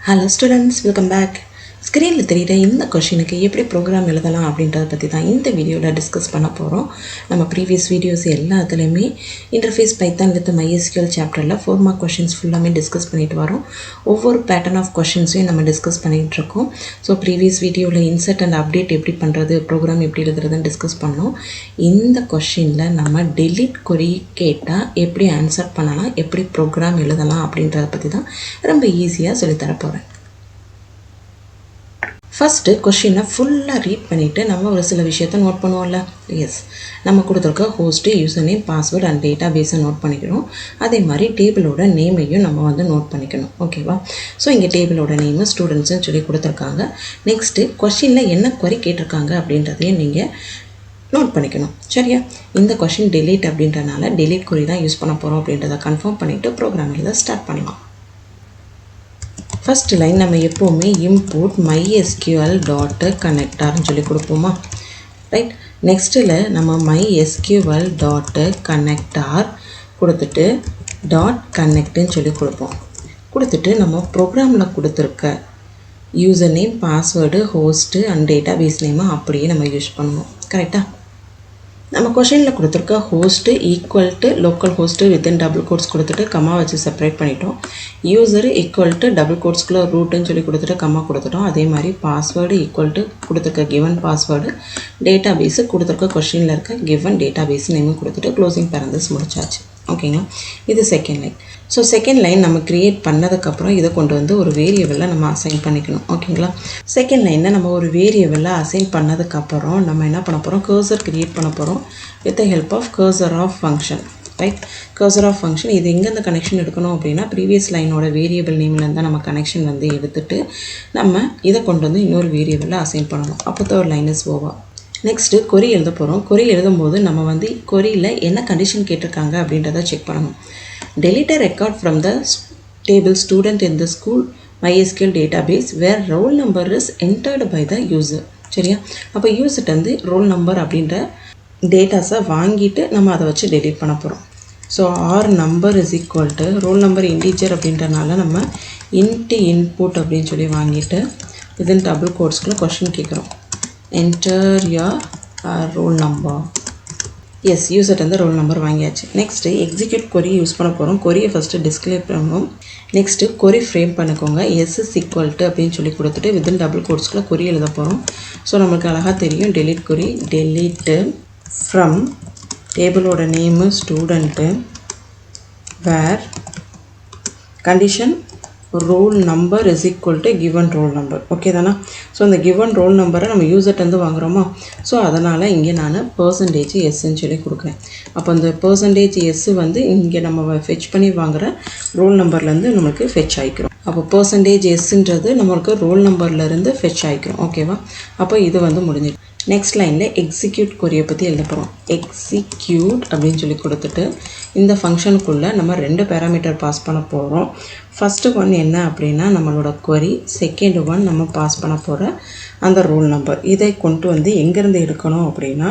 Hello students, welcome back. ஸ்க்ரீனில் தெரிகிற இந்த கொஷினுக்கு எப்படி ப்ரோக்ராம் எழுதலாம் அப்படின்றத பற்றி தான் இந்த வீடியோவில் டிஸ்கஸ் பண்ண போகிறோம். நம்ம ப்ரீவியஸ் வீடியோஸ் எல்லாத்துலேயுமே இன்டர்ஃபேஸ் பைத்தான் வித் MySQL சாப்டரில் 4 மார்க் கொஷின்ஸ் ஃபுல்லாமே டிஸ்கஸ் பண்ணிட்டு வரோம். ஒவ்வொரு பேட்டர்ன் ஆஃப் கொஷின்ஸையும் நம்ம டிஸ்கஸ் பண்ணிகிட்டு இருக்கோம். ஸோ ப்ரீவியஸ் வீடியோவில் இன்சர்ட் அண்ட் அப்டேட் எப்படி பண்ணுறது, ப்ரோக்ராம் எப்படி எழுதுறதுன்னு டிஸ்கஸ் பண்ணோம். இந்த கொஷினில் நம்ம டெலிட் கொரி கேட்டால் எப்படி ஆன்சர் பண்ணலாம், எப்படி ப்ரோக்ராம் எழுதலாம் அப்படின்றத பற்றி தான் ரொம்ப ஈஸியாக சொல்லித்தர போகிறேன். ஃபஸ்ட்டு கொஷினை ஃபுல்லாக ரீட் பண்ணிவிட்டு நம்ம ஒரு சில விஷயத்தை நோட் பண்ணுவோம்ல. எஸ், நம்ம கொடுத்துருக்க host, user name, password and data பேஸை நோட் பண்ணிக்கணும். அதே மாதிரி டேபிளோட நேமையும் நம்ம நோட் பண்ணிக்கணும். ஓகேவா? ஸோ இங்கே டேபிளோட நேமு ஸ்டூடெண்ட்ஸ்ன்னு சொல்லி கொடுத்துருக்காங்க. நெக்ஸ்ட்டு கொஷினில் என்ன கொரி கேட்டிருக்காங்க அப்படின்றதையும் நீங்கள் நோட் பண்ணிக்கணும். சரியா? இந்த கொஷின் டெலீட் அப்படின்றனால டெலீட் கொரி தான் யூஸ் பண்ண போகிறோம் அப்படின்றத கன்ஃபார்ம் பண்ணிவிட்டு ப்ரோக்ராம் எழுத ஸ்டார்ட் பண்ணலாம். ஃபஸ்ட் லைன் நம்ம எப்போவுமே இம்போர்ட் MySQL டாட் கனெக்டார்னு சொல்லி கொடுப்போமா? ரைட். நெக்ஸ்ட்டில் நம்ம MySQL டாட் கனெக்டார் கொடுத்துட்டு டாட் கனெக்ட்னு சொல்லி கொடுப்போம். கொடுத்துட்டு நம்ம ப்ரோக்ராமில் கொடுத்துருக்க user name, password, host and database நேமை அப்படியே நம்ம யூஸ் பண்ணுவோம். கரெக்டாக? நம்ம கொஷினில் கொடுத்துருக்க host equal to localhost within double quotes கொடுத்துட்டு கம்மா வச்சு செப்பரேட் பண்ணிட்டோம். யூசரு ஈக்குவல் டு டபுள் கோட்ஸ்குள்ளே ரூட்டுன்னு சொல்லி கொடுத்துட்டு கம்மா கொடுத்துட்டோம். அதே மாதிரி பாஸ்வேர்டு ஈக்குவல் டு கொடுத்துருக்க கிவன் பாஸ்வேர்டு, டேட்டா பேஸு கொடுத்துருக்க கொஷினில் இருக்க கிவன் டேட்டா பேஸ் நேமும் கொடுத்துட்டு க்ளோசிங் பேரந்தஸ் முடிச்சாச்சு. ஓகேங்களா? இது second line. So second line நம்ம க்ரியேட் பண்ணதுக்கப்புறம் இதை கொண்டு வந்து ஒரு வேரியபிளில் நம்ம அசைன் பண்ணிக்கணும். ஓகேங்களா? செகண்ட் லைனில் நம்ம ஒரு வேரியபிளில் அசைன் பண்ணதுக்கப்புறம் நம்ம என்ன பண்ண போகிறோம், கர்சர் க்ரியேட் பண்ண போகிறோம் with the help of cursor of function. Right. Cursor of function இது எங்கேருந்து கனெக்ஷன் எடுக்கணும் அப்படின்னா ப்ரீவியஸ் லைனோட வேரியபிள் நேம்லேருந்து தான் நம்ம கனெக்ஷன் எடுத்துட்டு நம்ம இதை கொண்டு வந்து இன்னொரு வேரியபிளில் அசைன் பண்ணணும். அப்போ தான் ஒரு லைன் இஸ் ஓவர். நெக்ஸ்ட்டு கொரி எழுத போகிறோம். கொரி எழுதும்போது நம்ம கொரியில் என்ன கண்டிஷன் கேட்டிருக்காங்க அப்படின்றத செக் பண்ணணும். delete a record from the table student in the school MySQL database where roll number is entered by the user. சரியா? அப்போ யூசர்ட்டு ரோல் நம்பர் அப்படின்ற டேட்டாஸை வாங்கிட்டு நம்ம அதை வச்சு டெலீட் பண்ண போகிறோம். So R number is equal to roll number integer அப்படின்றனால நம்ம இன்ட்டு இன்புட் அப்படின்னு சொல்லி வாங்கிட்டு வித்தின் டபுள் கோட்ஸ்குள்ளே கொஷின் கேட்குறோம். Enter your roll number. Yes, யூசர்ட்டு ரோல் நம்பர் வாங்கியாச்சு. நெக்ஸ்ட்டு எக்ஸிக்யூட் கொரி யூஸ் பண்ண போகிறோம். கொரியை ஃபஸ்ட்டு டிஸ்பிளே பண்ணணும். நெக்ஸ்ட்டு கொரி ஃப்ரேம் பண்ணிக்கோங்க. எஸ் இஸ் ஈக்குவல் டு அப்படின்னு சொல்லி கொடுத்துட்டு வித்தின் டபுள் கோட்ஸ்குள்ளே கொரி எழுத போகிறோம். ஸோ நம்மளுக்கு அழகாக தெரியும் டெலீட் கொரி. டெலீட்டு ஃப்ரம் டேபிளோட name student where condition roll number is equal to given roll number. Okay தானே? ஸோ அந்த கிவன் ரோல் நம்பரை நம்ம யூசர்ட்டு வாங்குகிறோமா? ஸோ அதனால் இங்கே நான் பர்சன்டேஜ் எஸ்ன்னு சொல்லி கொடுக்குறேன். அப்போ அந்த பர்சன்டேஜ் எஸ் இங்கே நம்ம ஃபெச் பண்ணி வாங்குகிற ரோல் நம்பர்லேருந்து நம்மளுக்கு ஃபெச் ஆகிக்கிறோம். அப்போ பர்சன்டேஜ் எஸ்ன்றது நம்மளுக்கு ரோல் நம்பர்லேருந்து ஃபெச் ஆகிக்கிறோம். ஓகேவா? அப்போ இது முடிஞ்சிடும். நெக்ஸ்ட் லைனில் எக்ஸிக்யூட் கொரியை பற்றி எழுத போகிறோம். எக்ஸிக்யூட் அப்படின்னு சொல்லி கொடுத்துட்டு இந்த ஃபங்க்ஷனுக்குள்ளே நம்ம 2 பேராமீட்டர் பாஸ் பண்ண போகிறோம். ஃபஸ்ட்டு ஒன் என்ன அப்படின்னா நம்மளோட கொரி, செகண்ட் ஒன் நம்ம பாஸ் பண்ண போகிற அந்த ரோல் நம்பர். இதை கொண்டு எங்கேருந்து எடுக்கணும் அப்படின்னா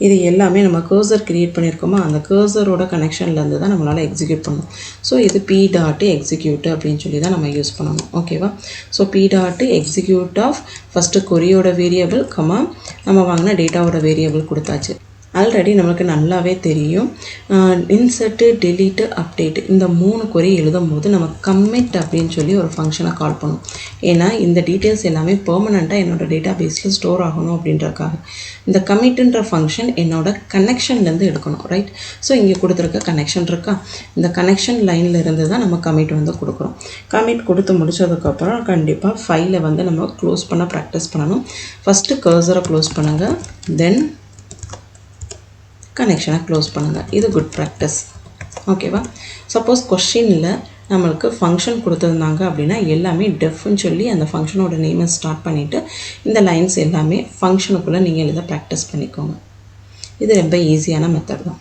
இது எல்லாமே நம்ம கர்சர் க்ரியேட் பண்ணியிருக்கோமோ அந்த கர்சரோட கனெக்ஷன்லேருந்து தான் நம்மளால் எக்ஸிக்யூட் பண்ணணும். ஸோ இது பி டாட்டு எக்ஸிக்யூட் அப்படின்னு சொல்லி தான் நம்ம யூஸ் பண்ணணும். ஓகேவா? So B dot execute of first கொரியோட வேரியபிள் கமா நம்ம வாங்கின டேட்டாவோட வேரியபிள் கொடுத்தாச்சு. ஆல்ரெடி நம்மளுக்கு நல்லாவே தெரியும் இன்சர்ட்டு, டெலீட்டு, அப்டேட்டு இந்த 3 கொரி எழுதும் போது நம்ம கமிட் அப்படின்னு சொல்லி ஒரு ஃபங்க்ஷனை கால் பண்ணும். ஏன்னா இந்த டீட்டெயில்ஸ் எல்லாமே பெர்மனெண்ட்டாக என்னோடய டேட்டா பேஸில் ஸ்டோர் ஆகணும் அப்படின்றக்காக. இந்த கமிட்டுன்ற ஃபங்க்ஷன் என்னோட கனெக்ஷன்லேருந்து எடுக்கணும். ரைட். ஸோ இங்கே கொடுத்துருக்க கனெக்ஷன் இருக்கா, இந்த கனெக்ஷன் லைனில் இருந்து தான் நம்ம கமிட் கொடுக்குறோம். கமிட் கொடுத்து முடித்ததுக்கப்புறம் கண்டிப்பாக ஃபைலை நம்ம க்ளோஸ் பண்ண ப்ராக்டிஸ் பண்ணணும். ஃபஸ்ட்டு கர்சரை க்ளோஸ் பண்ணுங்கள், தென் கனெக்ஷனை க்ளோஸ் பண்ணுங்கள். இது குட் ப்ராக்டிஸ். ஓகேவா? சப்போஸ் கொஷினில் நம்மளுக்கு ஃபங்க்ஷன் கொடுத்துருந்தாங்க அப்படின்னா எல்லாமே டெஃப்னு சொல்லி அந்த ஃபங்க்ஷனோட நேமை ஸ்டார்ட் பண்ணிவிட்டு இந்த லைன்ஸ் எல்லாமே ஃபங்க்ஷனுக்குள்ளே நீங்கள் எழுத ப்ராக்டிஸ் பண்ணிக்கோங்க. இது ரொம்ப ஈஸியான மெத்தட் தான்.